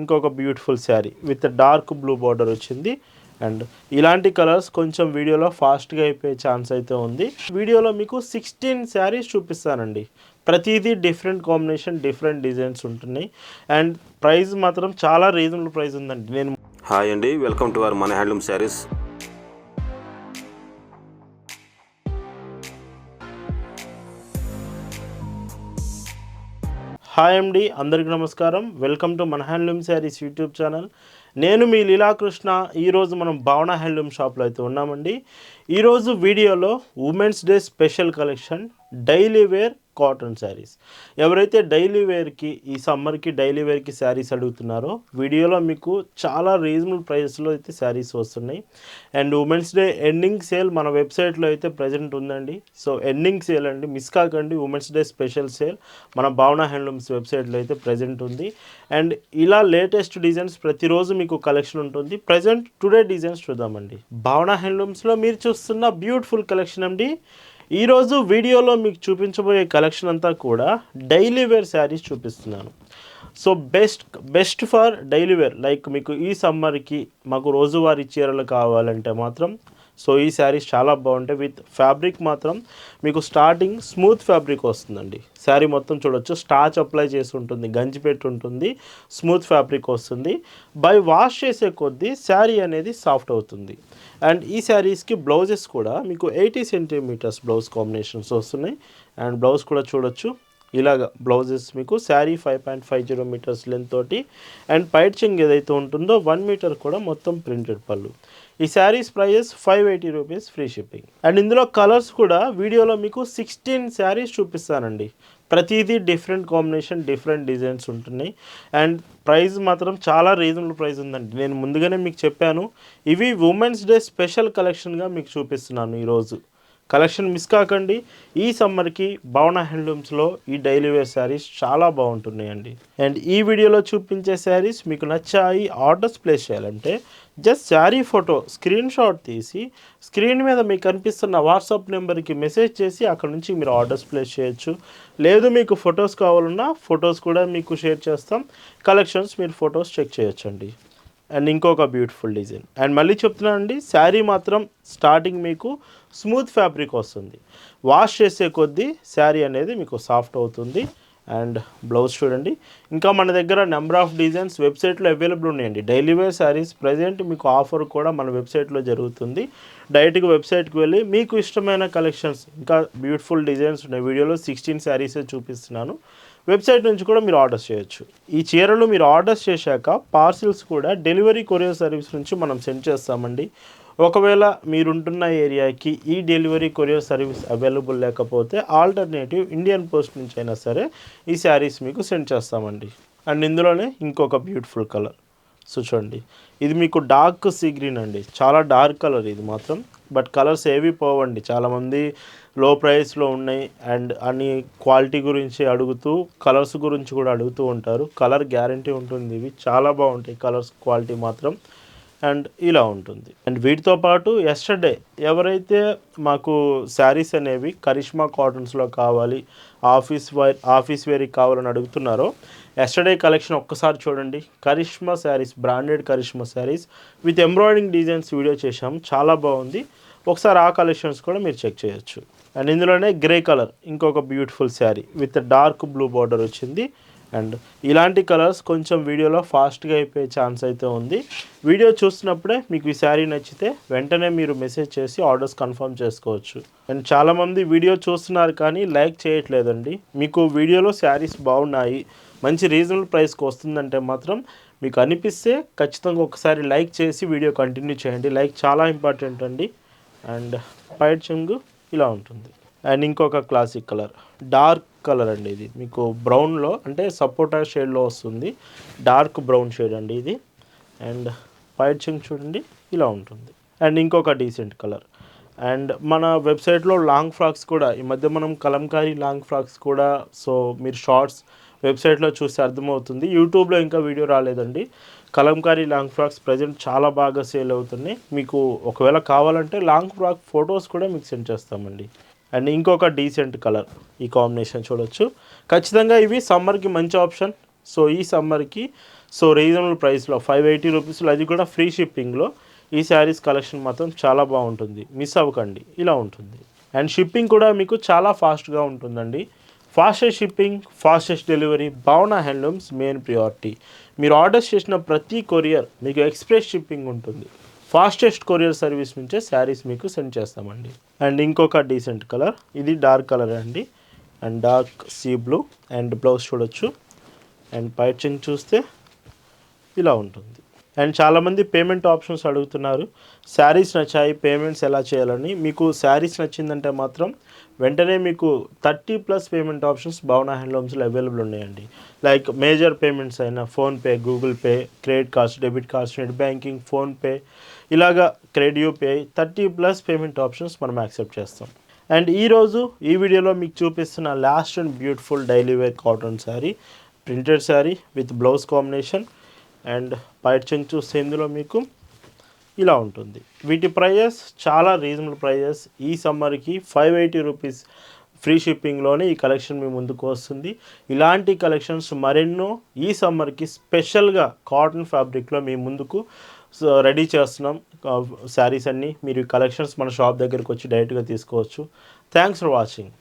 ఇంకొక beautiful sari with dark blue border వచ్చింది. And ఇలాంటి కలర్స్ కొంచెం వీడియోలో ఫాస్ట్గా అయిపోయే ఛాన్స్ అయితే ఉంది. వీడియోలో మీకు 16 శారీస్ చూపిస్తానండి. ప్రతిదీ డిఫరెంట్ కాంబినేషన్, డిఫరెంట్ డిజైన్స్ ఉంటున్నాయి. అండ్ ప్రైస్ మాత్రం చాలా రీజనబుల్ ప్రైస్ ఉందండి. నేను హాయ్ అండి, వెల్కమ్ టు అవర్ మన హ్యాండ్లూమ్ శారీస్. హాయ్ అండి, అందరికీ నమస్కారం. వెల్కమ్ టు మన హ్యాండ్లూమ్ శారీస్ యూట్యూబ్ ఛానల్. నేను మీ లీలాకృష్ణ. ఈరోజు మనం భావన హ్యాండ్లూమ్ షాప్లో అయితే ఉన్నామండి. ఈరోజు వీడియోలో women's day special collection daily wear cotton saris. ఎవరైతే డైలీ వేర్కి ఈ సమ్మర్కి డైలీ వేర్కి శారీస్ అడుగుతున్నారో వీడియోలో మీకు చాలా రీజనబుల్ ప్రైస్లో అయితే శారీస్ వస్తున్నాయి. And women's day ending sale మన వెబ్సైట్లో అయితే ప్రజెంట్ ఉందండి. సో ఎండింగ్ సేల్ అండి, మిస్ కాకండి. ఉమెన్స్ డే స్పెషల్ సేల్ మన భావన హ్యాండ్లూమ్స్ వెబ్సైట్లో అయితే ప్రజెంట్ ఉంది. అండ్ ఇలా లేటెస్ట్ డిజైన్స్ ప్రతిరోజు మీకు కలెక్షన్ ఉంటుంది. ప్రజెంట్ టుడే డిజైన్స్ చూద్దామండి. భావన హ్యాండ్లూమ్స్లో మీరు చూస్తున్న బ్యూటిఫుల్ కలెక్షన్ అండి. ఈరోజు వీడియోలో మీకు చూపించబోయే కలెక్షన్ అంతా కూడా డైలీ వేర్ శారీస్ చూపిస్తున్నాను. So best for daily wear. Like మీకు ఈ సమ్మర్కి మాకు రోజువారీ చీరలు కావాలంటే మాత్రం సో ఈ శారీస్ చాలా బాగుంటాయి. విత్ ఫ్యాబ్రిక్ మాత్రం మీకు స్టార్టింగ్ స్మూత్ ఫ్యాబ్రిక్ వస్తుందండి. శారీ మొత్తం చూడొచ్చు, స్టార్చ్ అప్లై చేసి ఉంటుంది, గంజి పెట్టి ఉంటుంది, స్మూత్ ఫ్యాబ్రిక్ వస్తుంది. బై వాష్ చేసే కొద్దీ శారీ అనేది సాఫ్ట్ అవుతుంది. అండ్ ఈ శారీస్కి బ్లౌజెస్ కూడా మీకు 80 సెంటీమీటర్స్ బ్లౌజ్ కాంబినేషన్స్ వస్తున్నాయి. అండ్ బ్లౌజ్ కూడా చూడొచ్చు, ఇలాగ బ్లౌజెస్ మీకు శారీ 5.50 మీటర్స్ లెంత్ తోటి. అండ్ పైట్ చెంగ్ ఏదైతే ఉంటుందో 1 మీటర్ కూడా మొత్తం ప్రింటెడ్ పళ్ళు. ఈ saris prices 580 rupees, free shipping. And ఇందులో కలర్స్ కూడా వీడియోలో మీకు 16 శారీస్ చూపిస్తానండి. ప్రతిదీ డిఫరెంట్ కాంబినేషన్, డిఫరెంట్ డిజైన్స్ ఉంటున్నాయి. అండ్ ప్రైస్ మాత్రం చాలా రీజనబుల్ ప్రైస్ ఉందండి. నేను ముందుగానే మీకు చెప్పాను, ఇవి ఉమెన్స్ డే స్పెషల్ కలెక్షన్గా మీకు చూపిస్తున్నాను. ఈరోజు కలెక్షన్ మిస్ కాకండి. ఈ సమ్మర్కి భావన హ్యాండ్లూమ్స్లో ఈ డైలీ వేర్ శారీస్ చాలా బాగుంటున్నాయండి. అండ్ ఈ వీడియోలో చూపించే శారీస్ మీకు నచ్చాయి, ఆర్డర్స్ ప్లేస్ చేయాలంటే just sari photo screen shot తీసి స్క్రీన్ మీద మీకు కనిపిస్తున్న వాట్సాప్ నెంబర్కి మెసేజ్ చేసి అక్కడ నుంచి మీరు ఆర్డర్స్ ప్లేస్ చేయొచ్చు. లేదు మీకు ఫొటోస్ కావాలన్నా ఫొటోస్ కూడా మీకు షేర్ చేస్తాం. కలెక్షన్స్ మీరు ఫొటోస్ చెక్ చేయొచ్చండి. అండ్ ఇంకొక బ్యూటిఫుల్ డిజైన్. అండ్ మళ్ళీ చెప్తున్నానండి, శారీ మాత్రం స్టార్టింగ్ మీకు స్మూత్ ఫ్యాబ్రిక్ వస్తుంది. వాష్ చేసే కొద్దీ శారీ అనేది మీకు సాఫ్ట్ అవుతుంది. అండ్ బ్లౌజ్ చూడండి. ఇంకా మన దగ్గర నెంబర్ ఆఫ్ డిజైన్స్ వెబ్సైట్లో అవైలబుల్ ఉన్నాయండి. డైలీ వేర్ శారీస్ ప్రజెంట్ మీకు ఆఫర్ కూడా మన వెబ్సైట్లో జరుగుతుంది. డైరెక్ట్గా వెబ్సైట్కి వెళ్ళి మీకు ఇష్టమైన కలెక్షన్స్, ఇంకా బ్యూటిఫుల్ డిజైన్స్ ఉన్నాయి. వీడియోలో 16 శారీసే చూపిస్తున్నాను. వెబ్సైట్ నుంచి కూడా మీరు ఆర్డర్స్ చేయొచ్చు. ఈ చీరలు మీరు ఆర్డర్స్ చేశాక పార్సిల్స్ కూడా డెలివరీ కొరియర్ సర్వీస్ నుంచి మనం సెండ్ చేస్తామండి. ఒకవేళ మీరుంటున్న ఏరియాకి ఈ డెలివరీ కొరియర్ సర్వీస్ అవైలబుల్ లేకపోతే ఆల్టర్నేటివ్ ఇండియన్ పోస్ట్ నుంచి అయినా సరే ఈ శారీస్ మీకు సెండ్ చేస్తామండి. అండ్ ఇందులోనే ఇంకొక బ్యూటిఫుల్ కలర్. సో చూడండి, ఇది మీకు డార్క్ సీ గ్రీన్ అండి. చాలా డార్క్ కలర్ ఇది మాత్రం. బట్ కలర్స్ ఏవి పోవండి. చాలామంది లో ప్రైస్లో ఉన్నాయి అండ్ అన్ని క్వాలిటీ గురించి అడుగుతూ కలర్స్ గురించి కూడా అడుగుతూ ఉంటారు. కలర్ గ్యారంటీ ఉంటుంది. ఇవి చాలా బాగుంటాయి కలర్స్, క్వాలిటీ మాత్రం. అండ్ ఇలా ఉంటుంది. అండ్ వీటితో పాటు ఎస్టర్డే ఎవరైతే మాకు శారీస్ అనేవి కరిష్మా కాటన్స్లో కావాలి, ఆఫీస్ వేర్కి కావాలని అడుగుతున్నారో ఎస్టర్డే కలెక్షన్ ఒక్కసారి చూడండి. Karishma saris, branded Karishma saris with embroidering designs video చేశాము, చాలా బాగుంది. ఒకసారి ఆ కలెక్షన్స్ కూడా మీరు చెక్ చేయొచ్చు. అండ్ ఇందులోనే గ్రే కలర్ ఇంకొక beautiful sari with dark blue border వచ్చింది. అండ్ ఇలాంటి కలర్స్ కొంచెం వీడియోలో ఫాస్ట్గా అయిపోయే ఛాన్స్ అయితే ఉంది. వీడియో చూస్తున్నప్పుడే మీకు ఈ శారీ నచ్చితే వెంటనే మీరు మెసేజ్ చేసి ఆర్డర్స్ కన్ఫర్మ్ చేసుకోవచ్చు. అండ్ చాలామంది వీడియో చూస్తున్నారు కానీ లైక్ చేయట్లేదండి. మీకు వీడియోలో శారీస్ బాగున్నాయి, మంచి రీజనబుల్ ప్రైస్కి వస్తుందంటే మాత్రం మీకు అనిపిస్తే ఖచ్చితంగా ఒకసారి లైక్ చేసి వీడియో కంటిన్యూ చేయండి. లైక్ చాలా ఇంపార్టెంట్ అండి. అండ్ పైట్ చెంగు ఇలా ఉంటుంది. అండ్ ఇంకొక క్లాసిక్ కలర్, డార్క్ కలర్ అండి. ఇది మీకు బ్రౌన్లో అంటే సపోటా షేడ్లో వస్తుంది. డార్క్ బ్రౌన్ షేడ్ అండి ఇది. అండ్ పైట్ చెంగు చూడండి ఇలా ఉంటుంది. అండ్ ఇంకొక డీసెంట్ కలర్. అండ్ మన వెబ్సైట్లో లాంగ్ ఫ్రాక్స్ కూడా ఈ మధ్య మనం కలంకారీ లాంగ్ ఫ్రాక్స్ కూడా, సో మీరు షార్ట్స్ వెబ్సైట్లో చూస్తే అర్థమవుతుంది. యూట్యూబ్లో ఇంకా వీడియో రాలేదండి. కలంకారీ లాంగ్ ఫ్రాక్స్ ప్రజెంట్ చాలా బాగా సేల్ అవుతున్నాయి. మీకు ఒకవేళ కావాలంటే లాంగ్ ఫ్రాక్ ఫొటోస్ కూడా మీకు సెండ్ చేస్తామండి. అండ్ ఇంకొక డీసెంట్ కలర్, ఈ కాంబినేషన్ చూడొచ్చు. ఖచ్చితంగా ఇవి సమ్మర్కి మంచి ఆప్షన్. సో ఈ సమ్మర్కి సో రీజనబుల్ ప్రైస్లో 580 రూపీస్లో, అది కూడా ఫ్రీ షిప్పింగ్లో ఈ శారీస్ కలెక్షన్ మాత్రం చాలా బాగుంటుంది, మిస్ అవ్వకండి. ఇలా ఉంటుంది. అండ్ షిప్పింగ్ కూడా మీకు చాలా ఫాస్ట్గా ఉంటుందండి. ఫాస్టెస్ట్ షిప్పింగ్, ఫాస్టెస్ట్ డెలివరీ, భావన హ్యాండ్లూమ్స్ మెయిన్ ప్రియారిటీ. మీరు ఆర్డర్స్ చేసిన ప్రతి కొరియర్ మీకు ఎక్స్ప్రెస్ షిప్పింగ్ ఉంటుంది. ఫాస్టెస్ట్ కొరియర్ సర్వీస్ నుంచే శారీస్ మీకు సెండ్ చేస్తామండి. అండ్ ఇంకొక డీసెంట్ కలర్, ఇది డార్క్ కలర్ అండి. And dark sea blue. And blouse చూడొచ్చు. అండ్ పైచింగ్ చూస్తే ఇలా ఉంటుంది. అండ్ చాలామంది పేమెంట్ ఆప్షన్స్ అడుగుతున్నారు, శారీస్ నచ్చాయి పేమెంట్స్ ఎలా చేయాలని. మీకు శారీస్ నచ్చిందంటే మాత్రం వెంటనే మీకు 30+ పేమెంట్ ఆప్షన్స్ భావన హ్యాండ్లూమ్స్లో అవైలబుల్ ఉన్నాయండి. లైక్ మేజర్ పేమెంట్స్ అయినా PhonePe, Google Pay, credit cards, debit cards, net banking, PhonePe, ఇలాగా క్రెడిట్ యూపీఐ 30+ పేమెంట్ ఆప్షన్స్ మనం యాక్సెప్ట్ చేస్తాం. అండ్ ఈరోజు ఈ వీడియోలో మీకు చూపిస్తున్న last and beautiful daily wear cotton sari, printed sari with blouse combination. And పైట్ చెంగ్ చూస్తే ఇందులో మీకు ఇలా ఉంటుంది. వీటి ప్రైజెస్ చాలా రీజనబుల్ ప్రైజెస్. ఈ సమ్మర్కి 580 రూపీస్ ఫ్రీ షిప్పింగ్లోనే ఈ కలెక్షన్ మీ ముందుకు వస్తుంది. ఇలాంటి కలెక్షన్స్ మరెన్నో ఈ సమ్మర్కి స్పెషల్గా కాటన్ ఫ్యాబ్రిక్లో మీ ముందుకు రెడీ చేస్తున్నాం. శారీస్ అన్నీ మీరు కలెక్షన్స్ మన షాప్ దగ్గరికి వచ్చి డైరెక్ట్గా తీసుకోవచ్చు. Thanks for watching.